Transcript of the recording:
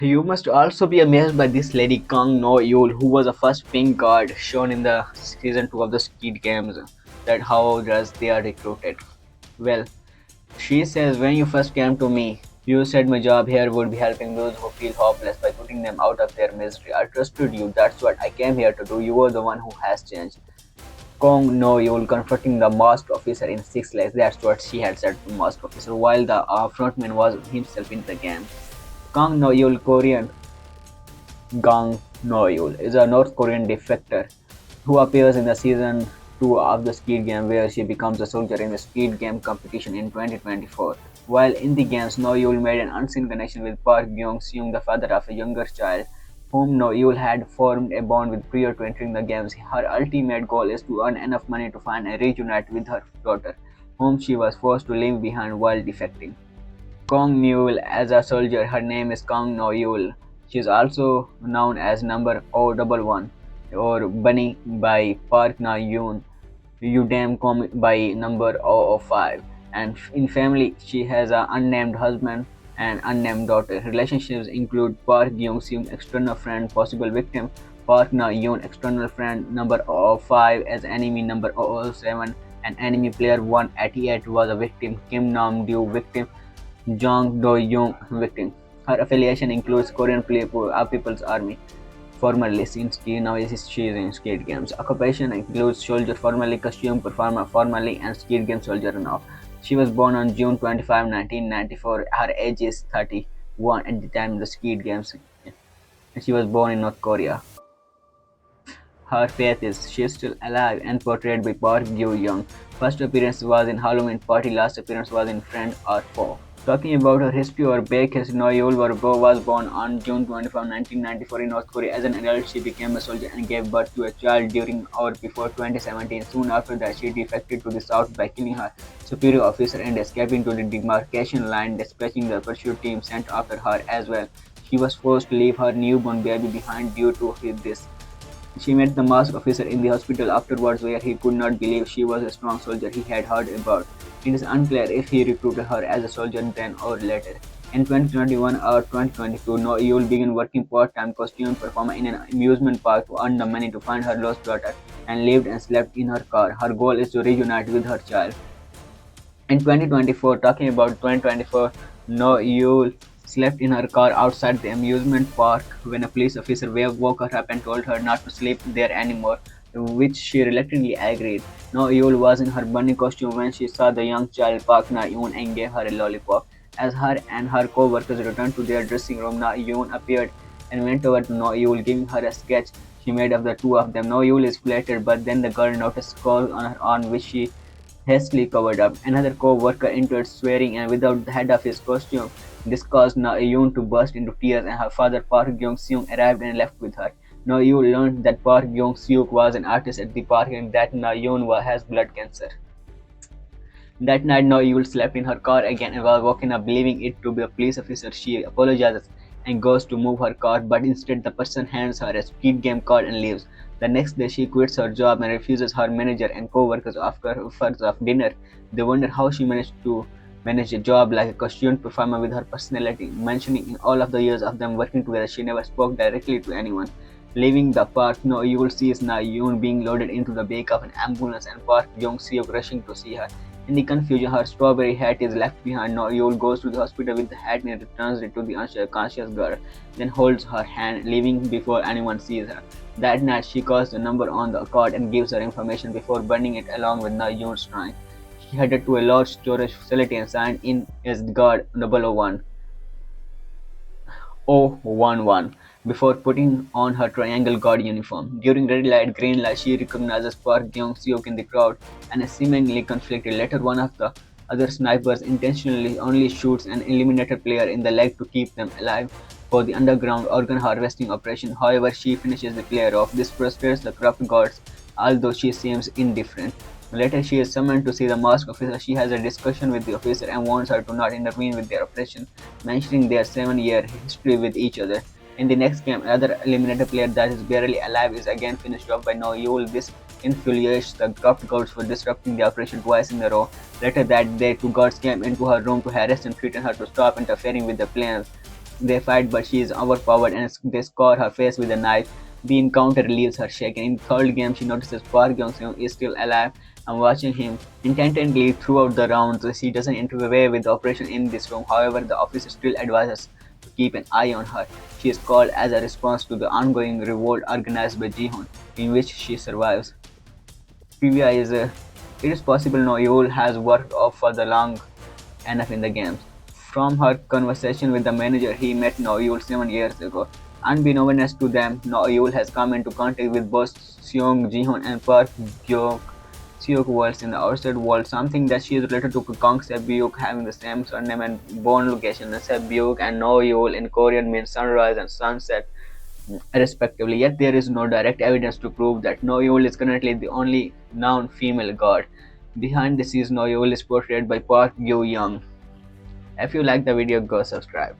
You must also be amazed by this lady Kang No Yul, who was the first pink guard shown in the season 2 of the Squid Games. That how does they are recruited? Well, she says, when you first came to me, you said my job here would be helping those who feel hopeless by putting them out of their misery. I trusted you. That's what I came here to do. You are the one who has changed. Kong No Yul confronting the masked officer in six legs. That's what she had said to the masked officer, while the frontman was himself in the game. Kang No Yul, Korean Gang No-yeol is a North Korean defector who appears in the season 2 of the Squid Game, where she becomes a soldier in the Squid Game competition in 2024. While in the games, No-yeol made an unseen connection with Park Byung-seung, the father of a younger child, whom No-yeol had formed a bond with prior to entering the games. Her ultimate goal is to earn enough money to find and reunite with her daughter, whom she was forced to leave behind while defecting. Kong Mule as a soldier, her name is Kang No Yul. She is also known as Number 011 or Bunny by Park Na Yoon, Udam by Number 005. And in family, she has an unnamed husband and unnamed daughter. Relationships include Park Young-seung, external friend, possible victim, Park Na Yoon, external friend, number 005 as enemy, number 007, and enemy player 188 was a victim, Kim Nam-doo victim, Jung Do-young victim. Her affiliation includes Korean People's Army, formerly Sinski, now she is in Squid Games. Occupation includes soldier, formerly costume performer, formerly and Squid Game soldier now. She was born on June 25, 1994. Her age is 31 at the time of the Squid Games. She was born in North Korea. Her faith is she is still alive and portrayed by Park Gyu-young. First appearance was in Halloween Party, last appearance was in Friend or Foe. Talking about her history or back history, Noyol was born on June 25, 1994 in North Korea. As an adult, she became a soldier and gave birth to a child during or before 2017. Soon after that, she defected to the south by killing her superior officer and escaping to the demarcation line, dispatching the pursuit team sent after her as well. She was forced to leave her newborn baby behind due to this. She met the masked officer in the hospital afterwards, where he could not believe she was a strong soldier he had heard about. It is unclear if he recruited her as a soldier then or later. In 2021 or 2022, No Yul began working part-time costume performer in an amusement park to earn the money to find her lost daughter and lived and slept in her car. Her goal is to reunite with her child. In 2024, talking about 2024, No Yul slept in her car outside the amusement park when a police officer woke her up and told her not to sleep there anymore, to which she reluctantly agreed. No Yul was in her bunny costume when she saw the young child Park Na Yoon and gave her a lollipop. As her and her co-workers returned to their dressing room, Na Yoon appeared and went over to No Yul, giving her a sketch she made of the two of them. No Yul is flattered, but then the girl noticed scars on her arm, which she hastily covered up. Another co-worker entered swearing and without the head of his costume. This caused Na-eun to burst into tears and her father Park Gyung-seung arrived and left with her. Na-eun learned that Park Gyung-seuk was an artist at the park and that Na-eun has blood cancer. That night, Na-eun slept in her car again and was woken up believing it to be a police officer. She apologizes and goes to move her car, but instead the person hands her a Squid Game card and leaves. The next day, she quits her job and refuses her manager and co-workers after offers of dinner. They wonder how she managed to manage a job like a costume performer with her personality, mentioning in all of the years of them working together, she never spoke directly to anyone. Leaving the park, No Yul sees Na Yoon being loaded into the back of an ambulance and Park Jong Seok rushing to see her. In the confusion, her strawberry hat is left behind. No Yul goes to the hospital with the hat and returns it to the unconscious girl, then holds her hand, leaving before anyone sees her. That night, she calls the number on the card and gives her information before burning it along with Na Yoon's shrine. He headed to a large storage facility and signed in as guard 011 before putting on her triangle guard uniform. During red light, green light, she recognizes Park Gyung-seok in the crowd and is seemingly conflicted. Later, one of the other snipers intentionally only shoots an eliminated player in the leg to keep them alive for the underground organ harvesting operation. However, she finishes the player off. This frustrates the corrupt guards, although she seems indifferent. Later, she is summoned to see the masked officer. She has a discussion with the officer and warns her to not intervene with their operation, mentioning their 7-year history with each other. In the next game, another eliminated player that is barely alive is again finished off by No Yul. This infuriates the corrupt guards for disrupting the operation twice in a row. Later that day, two guards came into her room to harass and threaten her to stop interfering with the plans. They fight, but she is overpowered and they score her face with a knife. The encounter leaves her shaken. In the third game, she notices Park Kyung-seung is still alive and watching him intently throughout the rounds. She doesn't interfere with the operation in this room. However, the officer still advises to keep an eye on her. She is called as a response to the ongoing revolt organized by Ji-hun, in which she survives. Trivia is it is possible No-Yul has worked off for the long enough in the games. From her conversation with the manager he met No-Yul 7 years ago. Unbeknownst to them, No-Yul has come into contact with both Seong Gi-hun and Park Gyeok worlds in the outside world, something that she is related to Kang Sebyuk having the same surname and born location. Sebyuk and No-Yul in Korean means sunrise and sunset respectively, yet there is no direct evidence to prove that Noyol is currently the only known female god. Behind the scenes, Noyol is portrayed by Park Gyu Young. If you like the video, go subscribe.